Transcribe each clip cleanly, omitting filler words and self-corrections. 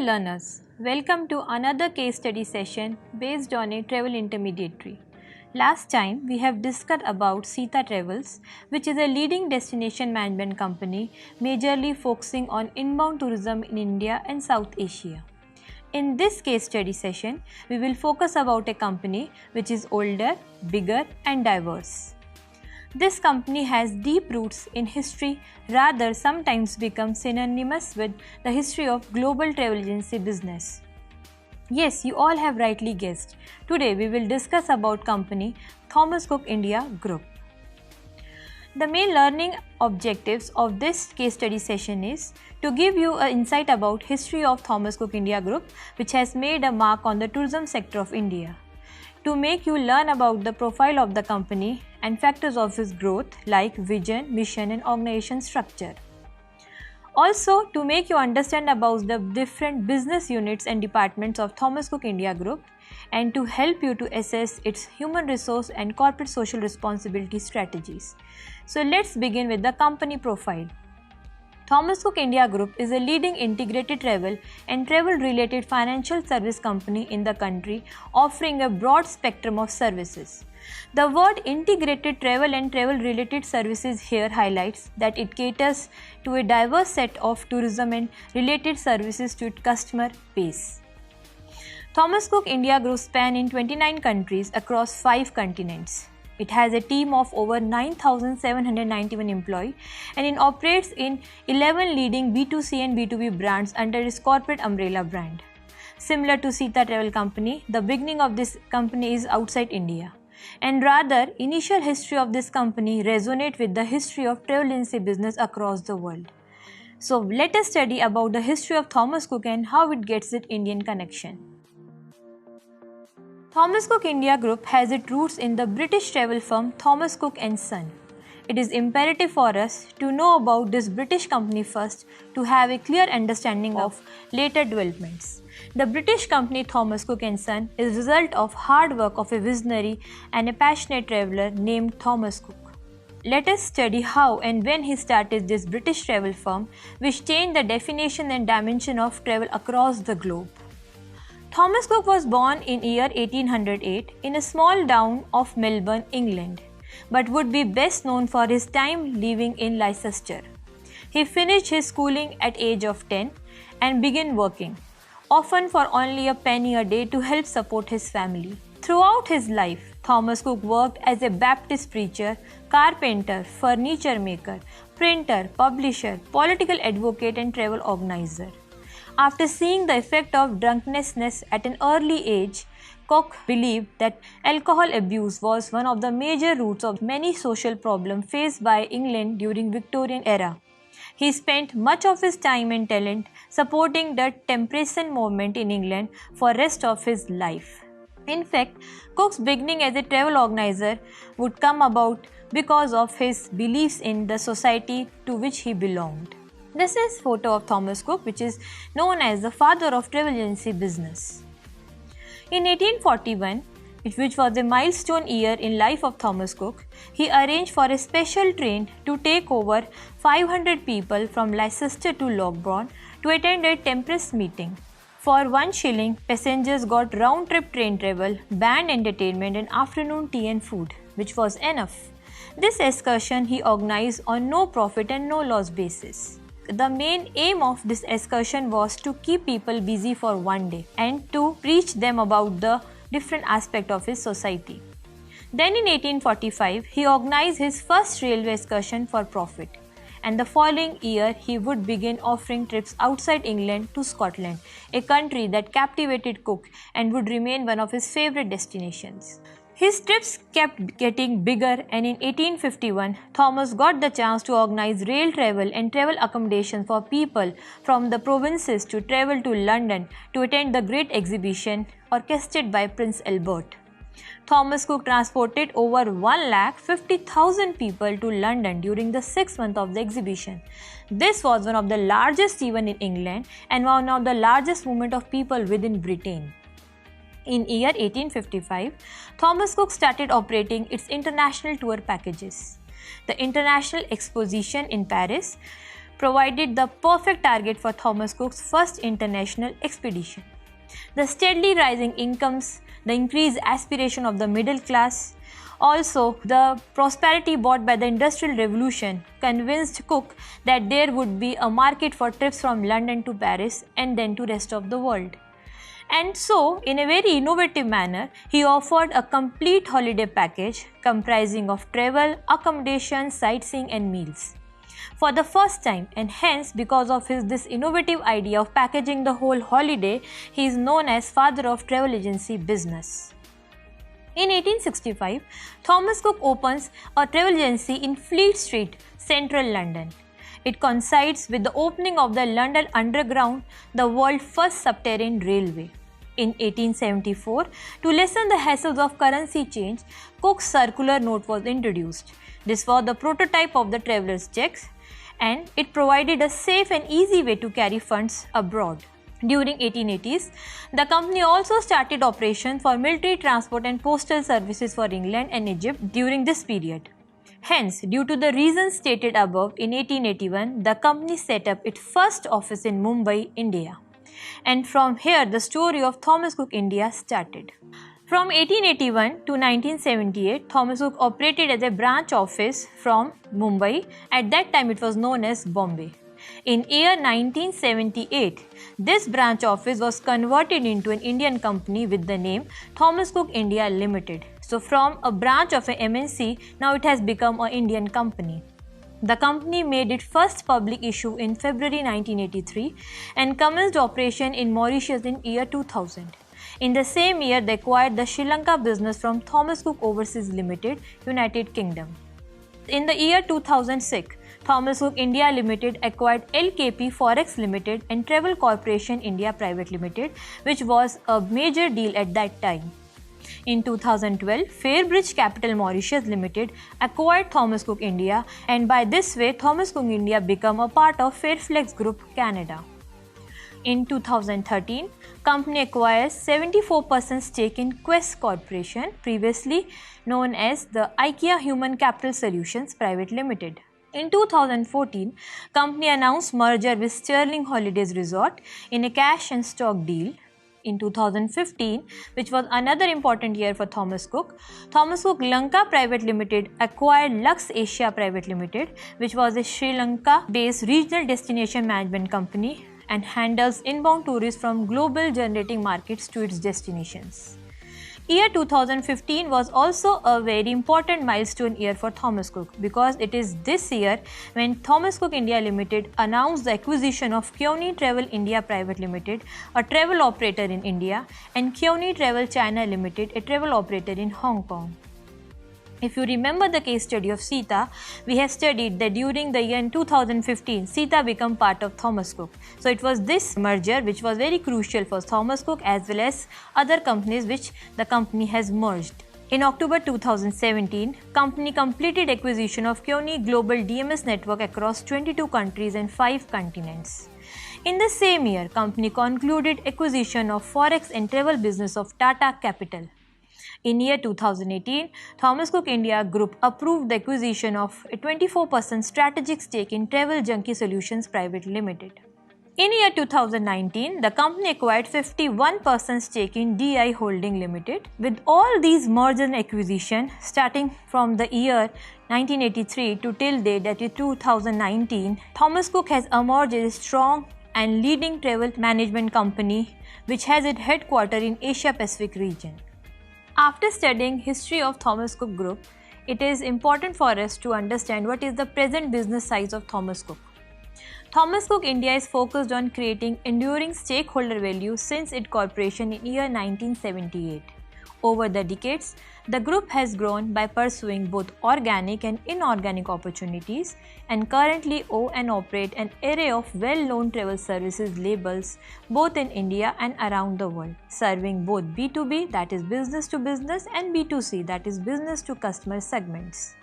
learners, welcome to another case study session based on a travel intermediary. Last time we have discussed about Sita Travels, which is a leading destination management company majorly focusing on inbound tourism in India and South Asia. In this case study session, we will focus about a company which is older, bigger and diverse. This company has deep roots in history, rather sometimes becomes synonymous with the history of global travel agency business. Yes, you all have rightly guessed. Today we will discuss about company Thomas Cook India Group. The main learning objectives of this case study session is to give you an insight about history of Thomas Cook India Group, which has made a mark on the tourism sector of India. To make you learn about the profile of the company and factors of its growth like vision, mission and organization structure. Also, to make you understand about the different business units and departments of Thomas Cook India Group and to help you to assess its human resource and corporate social responsibility strategies. So let's begin with the company profile. Thomas Cook India Group is a leading integrated travel and travel-related financial service company in the country, offering a broad spectrum of services. The word integrated travel and travel-related services here highlights that it caters to a diverse set of tourism and related services to its customer base. Thomas Cook India Group spans in 29 countries across 5 continents. It has a team of over 9,791 employees and it operates in 11 leading B2C and B2B brands under its corporate umbrella brand. Similar to Sita Travel Company, the beginning of this company is outside India. And rather, initial history of this company resonates with the history of travel agency business across the world. So let us study about the history of Thomas Cook and how it gets its Indian connection. Thomas Cook India Group has its roots in the British travel firm Thomas Cook & Son. It is imperative for us to know about this British company first to have a clear understanding of later developments. The British company Thomas Cook & Son is a result of hard work of a visionary and a passionate traveller named Thomas Cook. Let us study how and when he started this British travel firm, which changed the definition and dimension of travel across the globe. Thomas Cook was born in year 1808 in a small town of Melbourne, England, but would be best known for his time living in Leicester. He finished his schooling at age of 10 and began working, often for only a penny a day to help support his family. Throughout his life, Thomas Cook worked as a Baptist preacher, carpenter, furniture maker, printer, publisher, political advocate and travel organizer. After seeing the effect of drunkenness at an early age, Cook believed that alcohol abuse was one of the major roots of many social problems faced by England during Victorian era. He spent much of his time and talent supporting the temperance movement in England for the rest of his life. In fact, Cook's beginning as a travel organizer would come about because of his beliefs in the society to which he belonged. This is a photo of Thomas Cook, which is known as the father of travel agency business. In 1841, which was a milestone year in life of Thomas Cook, he arranged for a special train to take over 500 people from Leicester to Lockbourne to attend a temperance meeting. For 1 shilling, passengers got round-trip train travel, band entertainment and afternoon tea and food, which was enough. This excursion he organized on no profit and no loss basis. The main aim of this excursion was to keep people busy for 1 day and to preach them about the different aspects of his society. Then in 1845, he organized his first railway excursion for profit, and the following year he would begin offering trips outside England to Scotland, a country that captivated Cook and would remain one of his favorite destinations. His trips kept getting bigger and in 1851, Thomas got the chance to organize rail travel and travel accommodation for people from the provinces to travel to London to attend the Great Exhibition orchestrated by Prince Albert. Thomas Cook transported over 150,000 people to London during the 6 months of the exhibition. This was one of the largest events in England and one of the largest movement of people within Britain. In year 1855, Thomas Cook started operating its international tour packages. The International Exposition in Paris provided the perfect target for Thomas Cook's first international expedition. The steadily rising incomes, the increased aspiration of the middle class, also the prosperity brought by the Industrial Revolution convinced Cook that there would be a market for trips from London to Paris and then to rest of the world. And so, in a very innovative manner, he offered a complete holiday package comprising of travel, accommodation, sightseeing and meals. For the first time, and hence because of this innovative idea of packaging the whole holiday, he is known as father of travel agency business. In 1865, Thomas Cook opens a travel agency in Fleet Street, central London. It coincides with the opening of the London Underground, the world's first subterranean railway. In 1874, to lessen the hassles of currency change, Cook's circular note was introduced. This was the prototype of the traveller's checks, and it provided a safe and easy way to carry funds abroad. During 1880s, the company also started operations for military transport and postal services for England and Egypt during this period. Hence, due to the reasons stated above, in 1881, the company set up its first office in Mumbai, India. And from here, the story of Thomas Cook India started. From 1881 to 1978, Thomas Cook operated as a branch office from Mumbai. At that time, it was known as Bombay. In year 1978, this branch office was converted into an Indian company with the name Thomas Cook India Limited. So from a branch of a MNC, now it has become an Indian company. The company made its first public issue in February 1983 and commenced operation in Mauritius in year 2000. In the same year, they acquired the Sri Lanka business from Thomas Cook Overseas Limited, United Kingdom. In the year 2006, Thomas Cook India Limited acquired LKP Forex Limited and Travel Corporation India Private Limited, which was a major deal at that time. In 2012, Fairbridge Capital Mauritius Limited acquired Thomas Cook India, and by this way, Thomas Cook India became a part of Fairflex Group Canada. In 2013, company acquires 74% stake in Quest Corporation, previously known as the IKEA Human Capital Solutions Private Limited. In 2014, company announced merger with Sterling Holidays Resort in a cash and stock deal. In 2015, which was another important year for Thomas Cook Lanka Private Limited acquired Lux Asia Private Limited, which was a Sri Lanka-based regional destination management company and handles inbound tourists from global generating markets to its destinations. Year 2015 was also a very important milestone year for Thomas Cook because it is this year when Thomas Cook India Limited announced the acquisition of Keone Travel India Private Limited, a travel operator in India, and Keone Travel China Limited, a travel operator in Hong Kong. If you remember the case study of Sita, we have studied that during the year 2015, Sita became part of Thomas Cook. So it was this merger which was very crucial for Thomas Cook as well as other companies which the company has merged. In October 2017, company completed acquisition of Keone Global DMS network across 22 countries and 5 continents. In the same year, company concluded acquisition of Forex and travel business of Tata Capital. In year 2018, Thomas Cook India Group approved the acquisition of a 24% strategic stake in Travel Junkie Solutions Private Limited. In year 2019, the company acquired 51% stake in DI Holding Limited. With all these mergers and acquisition starting from the year 1983 to till date, that is 2019, Thomas Cook has emerged as a strong and leading travel management company which has its headquarters in Asia Pacific region. After studying history of Thomas Cook Group, it is important for us to understand what is the present business size of Thomas Cook. Thomas Cook India is focused on creating enduring stakeholder value since its corporation in year 1978. Over the decades, the group has grown by pursuing both organic and inorganic opportunities and currently own and operate an array of well-known travel services labels both in India and around the world, serving both B2B, that is business to business, and B2C, that is business to customer segments.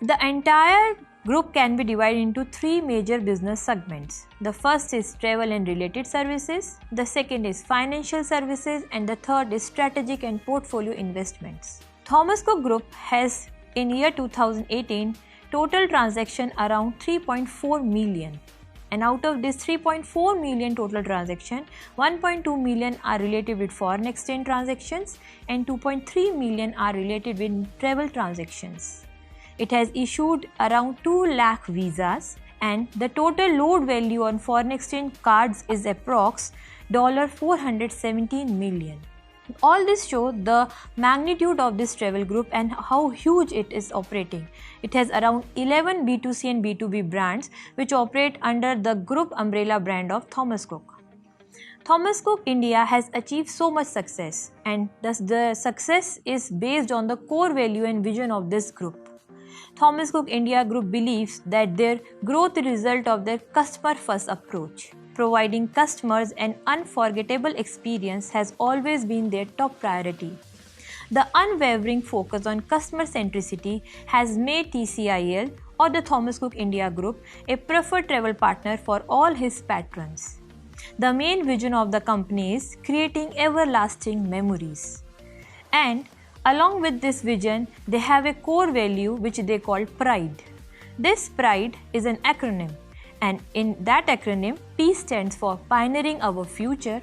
The entire group can be divided into 3 major business segments. The first is travel and related services, the second is financial services, and the third is strategic and portfolio investments. Thomas Cook Group has in year 2018 total transaction around 3.4 million. And out of this 3.4 million total transactions, 1.2 million are related with foreign exchange transactions and 2.3 million are related with travel transactions. It has issued around 2 lakh visas, and the total load value on foreign exchange cards is approx $417 million. All this shows the magnitude of this travel group and how huge it is operating. It has around 11 B2C and B2B brands which operate under the group umbrella brand of Thomas Cook. Thomas Cook India has achieved so much success, and thus the success is based on the core value and vision of this group. Thomas Cook India Group believes that their growth is a result of their customer-first approach. Providing customers an unforgettable experience has always been their top priority. The unwavering focus on customer centricity has made TCIL, or the Thomas Cook India Group, a preferred travel partner for all his patrons. The main vision of the company is creating everlasting memories. And along with this vision, they have a core value which they call pride. This pride is an acronym, and in that acronym, P stands for Pioneering Our Future,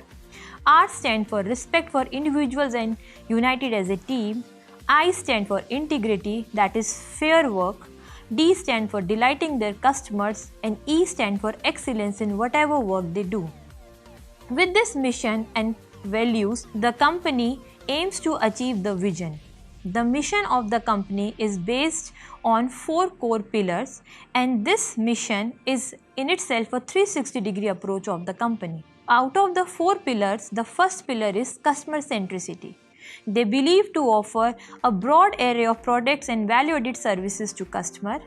R stands for Respect for Individuals and United as a Team, I stand for Integrity, that is fair work, D stands for Delighting their customers, and E stands for Excellence in whatever work they do. With this mission and values, the company aims to achieve the vision. The mission of the company is based on 4 core pillars, and this mission is in itself a 360-degree approach of the company. Out of the 4 pillars, the first pillar is customer centricity. They believe to offer a broad array of products and value-added services to customer.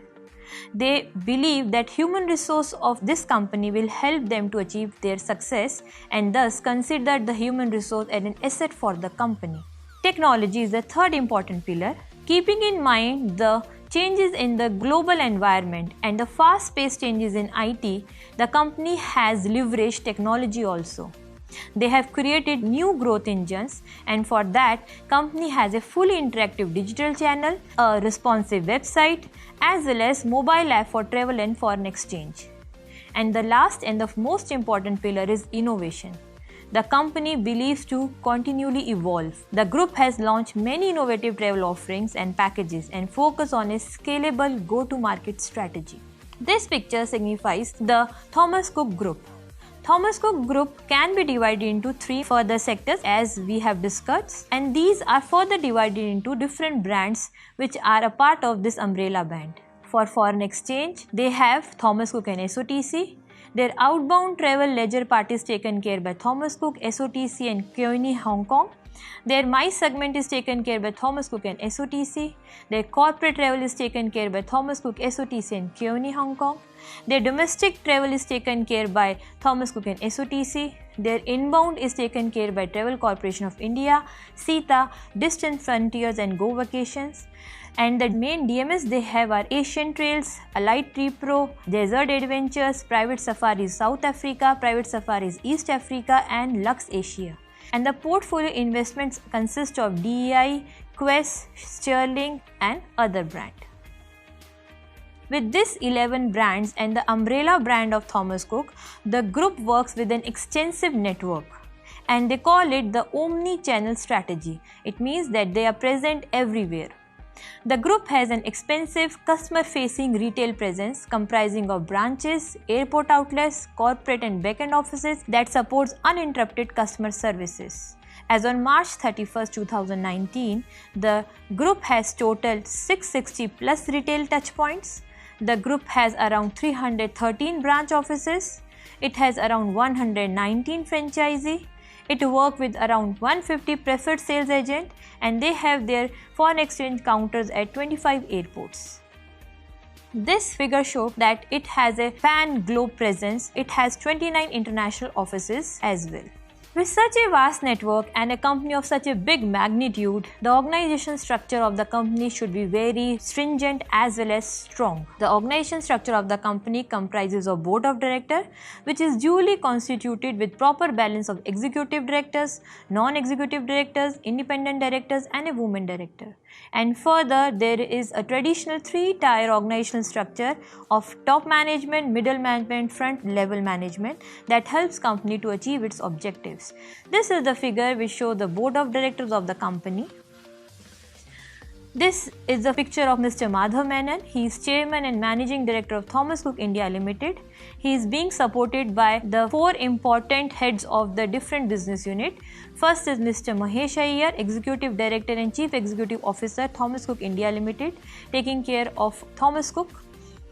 They believe that human resource of this company will help them to achieve their success, and thus consider the human resource as an asset for the company. Technology is the third important pillar. Keeping in mind the changes in the global environment and the fast-paced changes in IT, the company has leveraged technology also. They have created new growth engines, and for that, company has a fully interactive digital channel, a responsive website, as well as mobile app for travel and foreign exchange. And the last and the most important pillar is innovation. The company believes to continually evolve. The group has launched many innovative travel offerings and packages and focus on a scalable go-to-market strategy. This picture signifies the Thomas Cook Group. Thomas Cook Group can be divided into 3 further sectors as we have discussed, and these are further divided into different brands which are a part of this umbrella band. For foreign exchange, they have Thomas Cook and SOTC. Their outbound travel leisure part is taken care by Thomas Cook, SOTC and Keone Hong Kong. Their MICE segment is taken care by Thomas Cook and SOTC. Their corporate travel is taken care by Thomas Cook, SOTC and Keone Hong Kong. Their domestic travel is taken care by Thomas Cook and SOTC. Their inbound is taken care by Travel Corporation of India, SITA, Distant Frontiers and Go Vacations. And the main DMS they have are Asian Trails, Alight Trip Pro, Desert Adventures, Private Safaris South Africa, Private Safaris East Africa and Lux Asia. And the portfolio investments consist of DEI, Quest, Sterling and other brands. With these 11 brands and the umbrella brand of Thomas Cook, the group works with an extensive network, and they call it the omni-channel strategy. It means that they are present everywhere. The group has an expensive customer-facing retail presence comprising of branches, airport outlets, corporate and back-end offices that supports uninterrupted customer services. As on March 31, 2019, the group has total 660 plus retail touchpoints. The group has around 313 branch offices. It has around 119 franchisees. It works with around 150 preferred sales agents, and they have their foreign exchange counters at 25 airports. This figure shows that it has a pan-globe presence. It has 29 international offices as well. With such a vast network and a company of such a big magnitude, the organization structure of the company should be very stringent as well as strong. The organization structure of the company comprises of board of directors, which is duly constituted with proper balance of executive directors, non-executive directors, independent directors and a woman director. And further, there is a traditional three-tier organizational structure of top management, middle management, front level management that helps company to achieve its objectives. This is the figure which shows the board of directors of the company. This is the picture of Mr. Madhav Menon. He is chairman and managing director of Thomas Cook India Limited. He is being supported by the four important heads of the different business unit. First is Mr. Mahesh Iyer, executive director and chief executive officer, Thomas Cook India Limited, taking care of Thomas Cook.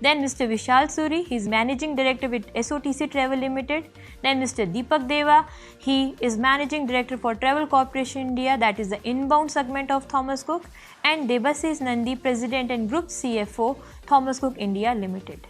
Then Mr. Vishal Suri, he is managing director with SOTC Travel Limited. Then Mr. Deepak Deva, he is managing director for Travel Corporation India, that is the inbound segment of Thomas Cook. And Debashish Nandi, president and group CFO, Thomas Cook India Limited.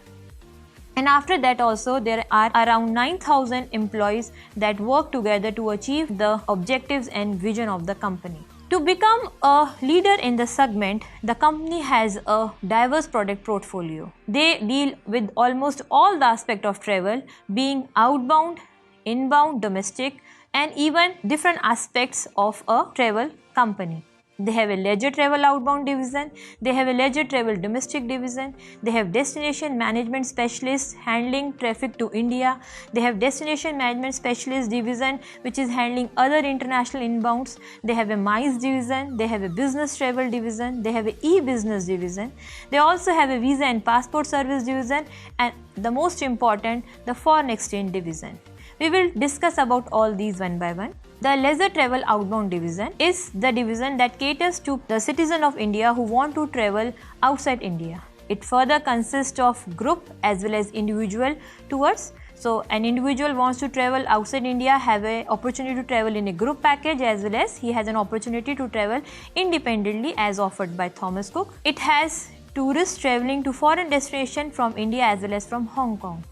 And after that also there are around 9,000 employees that work together to achieve the objectives and vision of the company. To become a leader in the segment, the company has a diverse product portfolio. They deal with almost all the aspects of travel, being outbound, inbound, domestic, and even different aspects of a travel company. They have a leisure travel outbound division, they have a leisure travel domestic division, they have destination management specialists handling traffic to India, they have destination management specialist division which is handling other international inbounds, they have a MICE division, they have a business travel division, they have a e-business division, they also have a visa and passport service division, and the most important, the foreign exchange division. We will discuss about all these one by one. The leisure travel outbound division is the division that caters to the citizen of India who want to travel outside India. It further consists of group as well as individual tours. So an individual wants to travel outside India, have an opportunity to travel in a group package, as well as he has an opportunity to travel independently as offered by Thomas Cook. It has tourists traveling to foreign destination from India as well as from Hong Kong.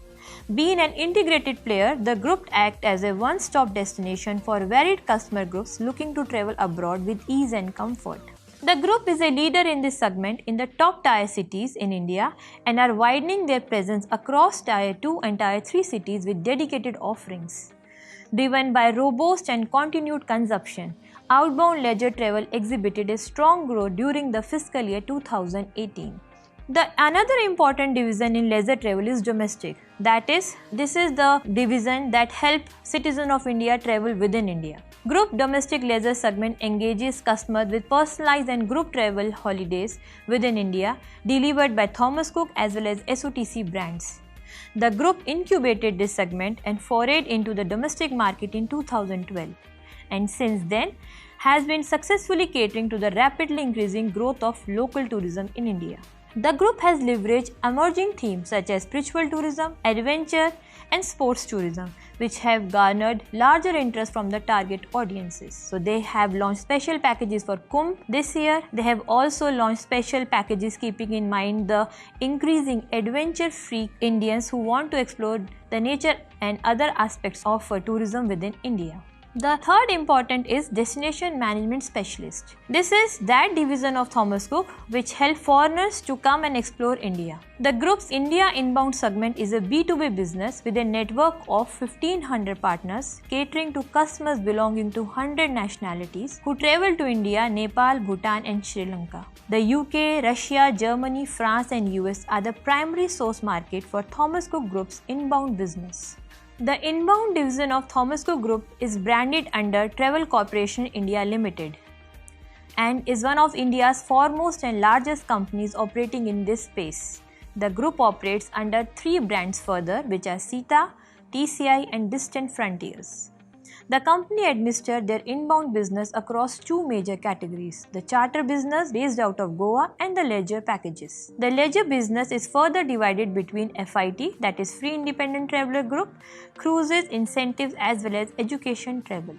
Being an integrated player, the group acts as a one-stop destination for varied customer groups looking to travel abroad with ease and comfort. The group is a leader in this segment in the top tier cities in India and are widening their presence across tier 2 and tier 3 cities with dedicated offerings. Driven by robust and continued consumption, outbound leisure travel exhibited a strong growth during the fiscal year 2018. Another important division in leisure travel is domestic. That is, this is the division that helps citizens of India travel within India. Group domestic leisure segment engages customers with personalized and group travel holidays within India delivered by Thomas Cook as well as SOTC brands. The group incubated this segment and forayed into the domestic market in 2012, and since then has been successfully catering to the rapidly increasing growth of local tourism in India. The group has leveraged emerging themes such as spiritual tourism, adventure, and sports tourism, which have garnered larger interest from the target audiences. So they have launched special packages for Kumbh this year. They have also launched special packages keeping in mind the increasing adventure freak Indians who want to explore the nature and other aspects of tourism within India. The third important is Destination Management Specialist. This is that division of Thomas Cook which helps foreigners to come and explore India. The group's India inbound segment is a B2B business with a network of 1500 partners catering to customers belonging to 100 nationalities who travel to India, Nepal, Bhutan and Sri Lanka. The UK, Russia, Germany, France and US are the primary source market for Thomas Cook Group's inbound business. The inbound division of Thomas Cook Group is branded under Travel Corporation India Limited and is one of India's foremost and largest companies operating in this space. The group operates under 3 brands further, which are Sita, TCI and Distant Frontiers. The company administers their inbound business across 2 major categories, the charter business based out of Goa and the leisure packages. The leisure business is further divided between FIT, that is Free Independent Traveler Group, cruises, incentives as well as education travel.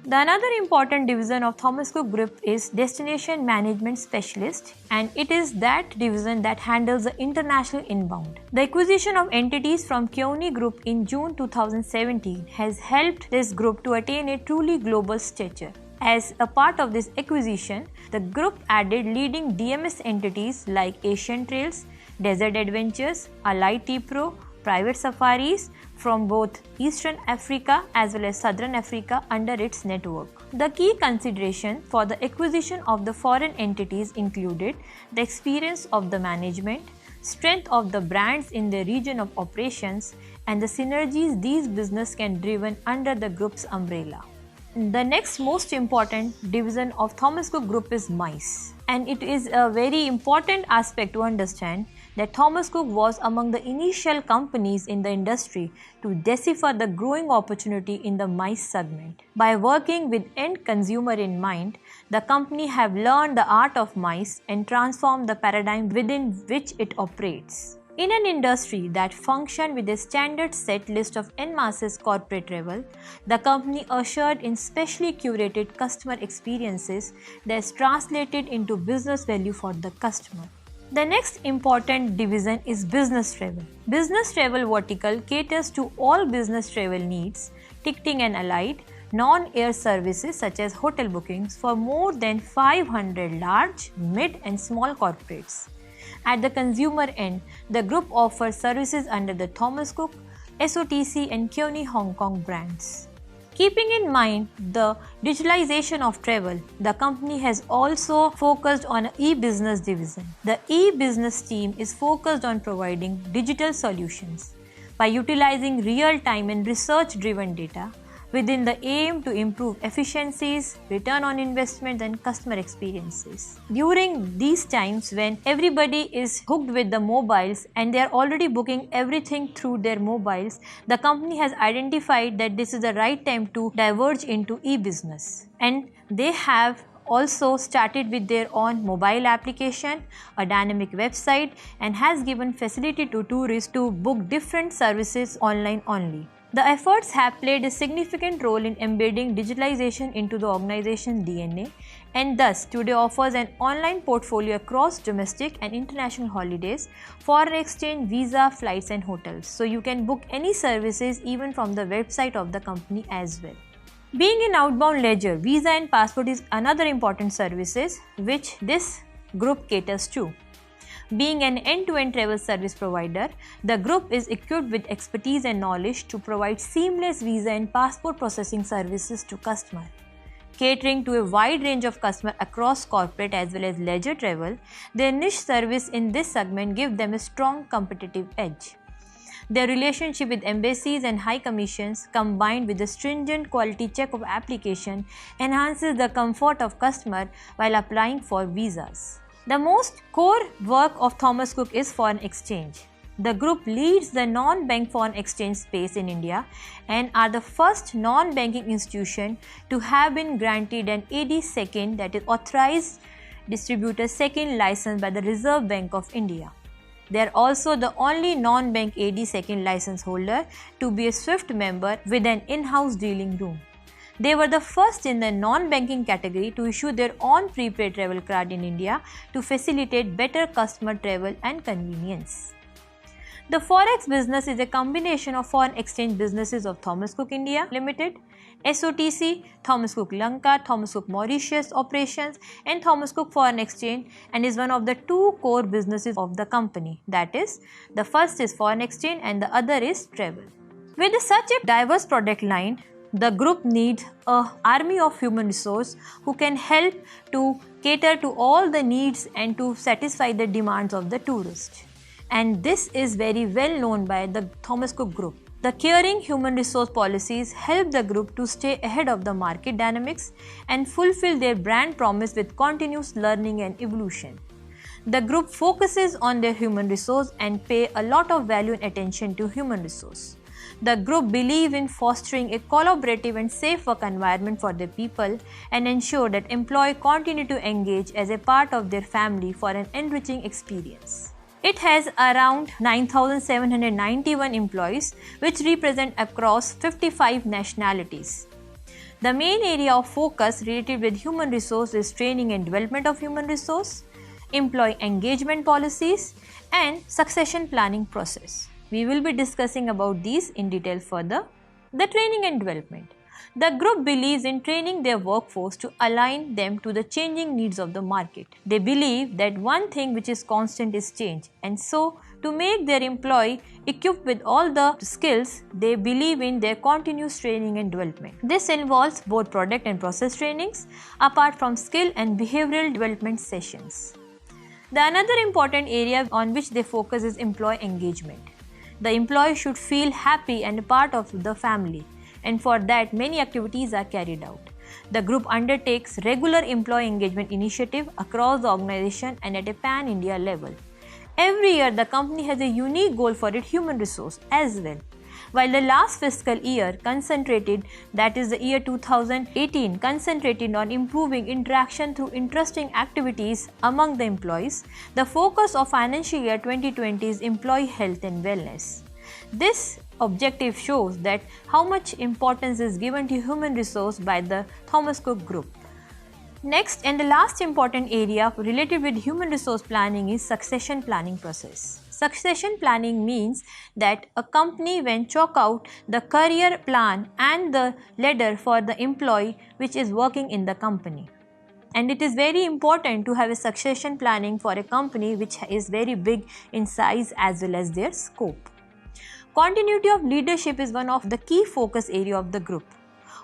The another important division of Thomas Cook Group is Destination Management Specialist, and it is that division that handles the international inbound. The acquisition of entities from Keone Group in June 2017 has helped this group to attain a truly global stature. As a part of this acquisition, the group added leading DMS entities like Asian Trails, Desert Adventures, Allied T-Pro, Private Safaris from both Eastern Africa as well as Southern Africa under its network. The key consideration for the acquisition of the foreign entities included the experience of the management, strength of the brands in the region of operations, and the synergies these businesses can driven under the group's umbrella. The next most important division of Thomas Cook Group is MICE, and it is a very important aspect to understand that Thomas Cook was among the initial companies in the industry to decipher the growing opportunity in the MICE segment. By working with end consumer in mind, the company have learned the art of MICE and transformed the paradigm within which it operates. In an industry that functioned with a standard set list of en masse corporate travel, the company ushered in specially curated customer experiences that is translated into business value for the customer. The next important division is business travel. Business travel vertical caters to all business travel needs, ticketing and allied, non-air services such as hotel bookings for more than 500 large, mid and small corporates. At the consumer end, the group offers services under the Thomas Cook, SOTC and Keone Hong Kong brands. Keeping in mind the digitalization of travel, the company has also focused on an e-business division. The e-business team is focused on providing digital solutions by utilizing real-time and research-driven data within the aim to improve efficiencies, return on investment and customer experiences. During these times when everybody is hooked with the mobiles and they are already booking everything through their mobiles, the company has identified that this is the right time to diverge into e-business. And they have also started with their own mobile application, a dynamic website, and has given facility to tourists to book different services online only. The efforts have played a significant role in embedding digitalization into the organization DNA, and thus today offers an online portfolio across domestic and international holidays, foreign exchange, visa, flights and hotels. So you can book any services even from the website of the company as well. Being in outbound ledger, visa and passport is another important services which this group caters to. Being an end-to-end travel service provider, the group is equipped with expertise and knowledge to provide seamless visa and passport processing services to customers. Catering to a wide range of customers across corporate as well as leisure travel, their niche service in this segment gives them a strong competitive edge. Their relationship with embassies and high commissions combined with the stringent quality check of application enhances the comfort of customer while applying for visas. The most core work of Thomas Cook is foreign exchange. The group leads the non-bank foreign exchange space in India and are the first non-banking institution to have been granted an AD second, that is authorized distributor second license by the Reserve Bank of India. They are also the only non-bank AD second license holder to be a SWIFT member with an in-house dealing room. They were the first in the non-banking category to issue their own prepaid travel card in India to facilitate better customer travel and convenience. The Forex business is a combination of foreign exchange businesses of Thomas Cook India Limited, SOTC, Thomas Cook Lanka, Thomas Cook Mauritius operations and Thomas Cook Foreign Exchange, and is one of the two core businesses of the company. That is, the first is foreign exchange and the other is travel. With such a diverse product line, the group needs an army of human resource who can help to cater to all the needs and to satisfy the demands of the tourist. And this is very well known by the Thomas Cook Group. The caring human resource policies help the group to stay ahead of the market dynamics and fulfill their brand promise with continuous learning and evolution. The group focuses on their human resource and pay a lot of value and attention to human resource. The group believes in fostering a collaborative and safe work environment for their people and ensure that employees continue to engage as a part of their family for an enriching experience. It has around 9,791 employees, which represent across 55 nationalities. The main area of focus related with human resource is training and development of human resource, employee engagement policies, and succession planning process. We will be discussing about these in detail further. The training and development. The group believes in training their workforce to align them to the changing needs of the market. They believe that one thing which is constant is change, and so to make their employee equipped with all the skills, they believe in their continuous training and development. This involves both product and process trainings apart from skill and behavioral development sessions. The another important area on which they focus is employee engagement. The employee should feel happy and a part of the family, and for that many activities are carried out. The group undertakes regular employee engagement initiative across the organization and at a pan-India level. Every year the company has a unique goal for its human resource as well. While the last fiscal year concentrated, that is the year 2018, concentrated on improving interaction through interesting activities among the employees, the focus of financial year 2020 is employee health and wellness. This objective shows that how much importance is given to human resource by the Thomas Cook Group. Next and the last important area related with human resource planning is succession planning process. Succession planning means that a company when chalk out the career plan and the ladder for the employee which is working in the company. And it is very important to have a succession planning for a company which is very big in size as well as their scope. Continuity of leadership is one of the key focus area of the group.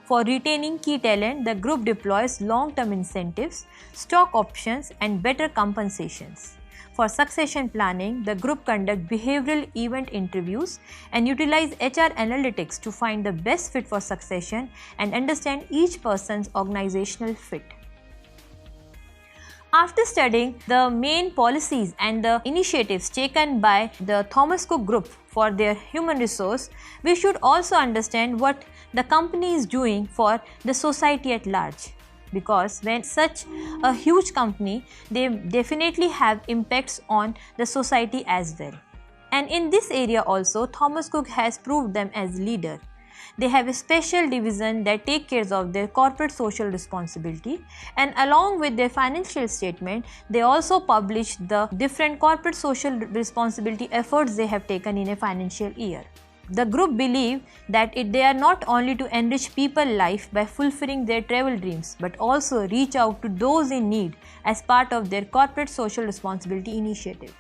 For retaining key talent, the group deploys long-term incentives, stock options, and better compensations. For succession planning, the group conducts behavioral event interviews and utilize HR analytics to find the best fit for succession and understand each person's organizational fit. After studying the main policies and the initiatives taken by the Thomas Cook Group for their human resource, we should also understand what the company is doing for the society at large. Because when such a huge company, they definitely have impacts on the society as well. And in this area also, Thomas Cook has proved them as leader. They have a special division that take care of their corporate social responsibility, and along with their financial statement, they also publish the different corporate social responsibility efforts they have taken in a financial year. The group believe that they are not only to enrich people's life by fulfilling their travel dreams, but also reach out to those in need as part of their corporate social responsibility initiative.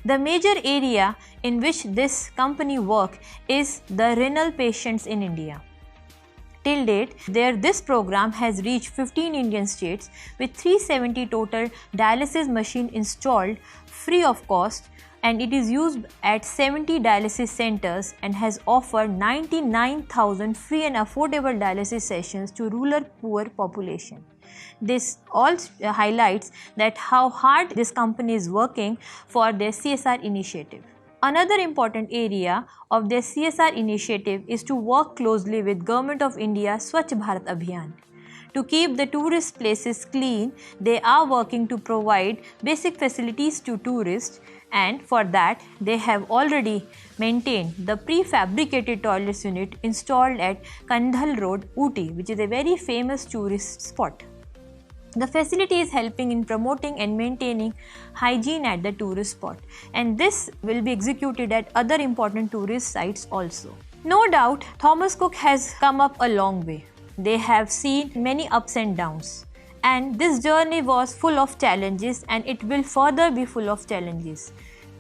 The major area in which this company work is the renal patients in India. Till date, this program has reached 15 Indian states with 370 total dialysis machines installed free of cost, and it is used at 70 dialysis centers and has offered 99,000 free and affordable dialysis sessions to rural poor population. This all highlights that how hard this company is working for their CSR initiative. Another important area of their CSR initiative is to work closely with Government of India Swachh Bharat Abhiyan. To keep the tourist places clean, they are working to provide basic facilities to tourists, and for that they have already maintained the prefabricated toilets unit installed at Kandhal Road, Ooty, which is a very famous tourist spot. The facility is helping in promoting and maintaining hygiene at the tourist spot, and this will be executed at other important tourist sites also. No doubt, Thomas Cook has come up a long way. They have seen many ups and downs, and this journey was full of challenges, and it will further be full of challenges.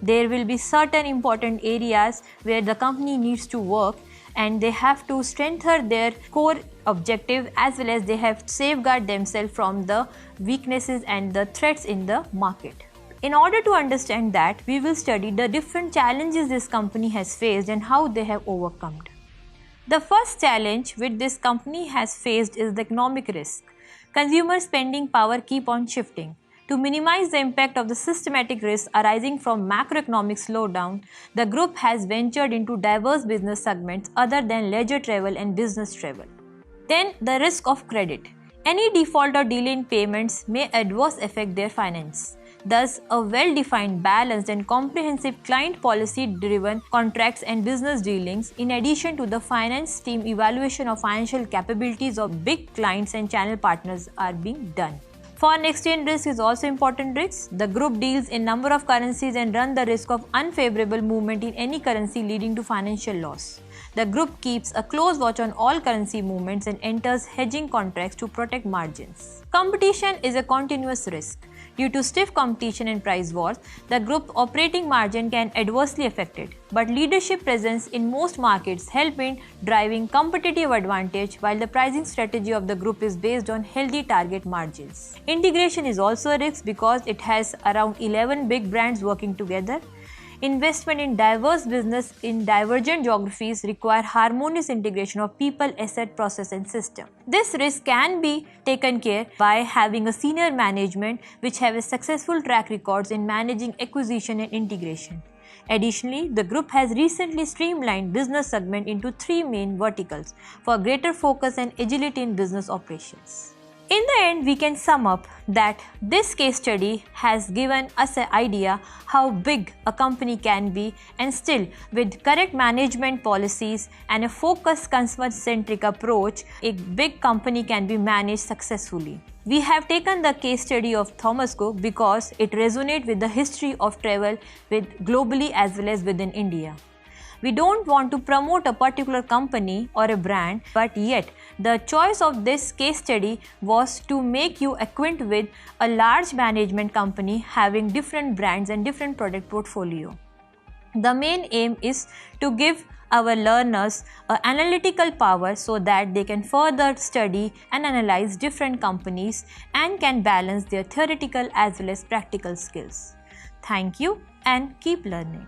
There will be certain important areas where the company needs to work, and they have to strengthen their core objective as well as they have to safeguard themselves from the weaknesses and the threats in the market. In order to understand that, we will study the different challenges this company has faced and how they have overcome. The first challenge which this company has faced is the economic risk. Consumer spending power keep on shifting. To minimize the impact of the systematic risk arising from macroeconomic slowdown, the group has ventured into diverse business segments other than leisure travel and business travel. Then, the risk of credit. Any default or delay in payments may adversely affect their finance. Thus, a well-defined, balanced and comprehensive client policy-driven contracts and business dealings, in addition to the finance team evaluation of financial capabilities of big clients and channel partners, are being done. Foreign exchange risk is also important risk. The group deals in number of currencies and run the risk of unfavorable movement in any currency leading to financial loss. The group keeps a close watch on all currency movements and enters hedging contracts to protect margins. Competition is a continuous risk. Due to stiff competition and price wars, the group operating margin can adversely affect it. But leadership presence in most markets help in driving competitive advantage, while the pricing strategy of the group is based on healthy target margins. Integration is also a risk because it has around 11 big brands working together. Investment in diverse business in divergent geographies require harmonious integration of people, asset, process and system. This risk can be taken care by having a senior management which have a successful track records in managing acquisition and integration. Additionally, the group has recently streamlined business segment into 3 main verticals for greater focus and agility in business operations. In the end, we can sum up that this case study has given us an idea how big a company can be, and still with correct management policies and a focused customer-centric approach, a big company can be managed successfully. We have taken the case study of Thomas Cook because it resonates with the history of travel with globally as well as within India. We don't want to promote a particular company or a brand, but yet the choice of this case study was to make you acquaint with a large management company having different brands and different product portfolio. The main aim is to give our learners analytical power so that they can further study and analyze different companies and can balance their theoretical as well as practical skills. Thank you and keep learning.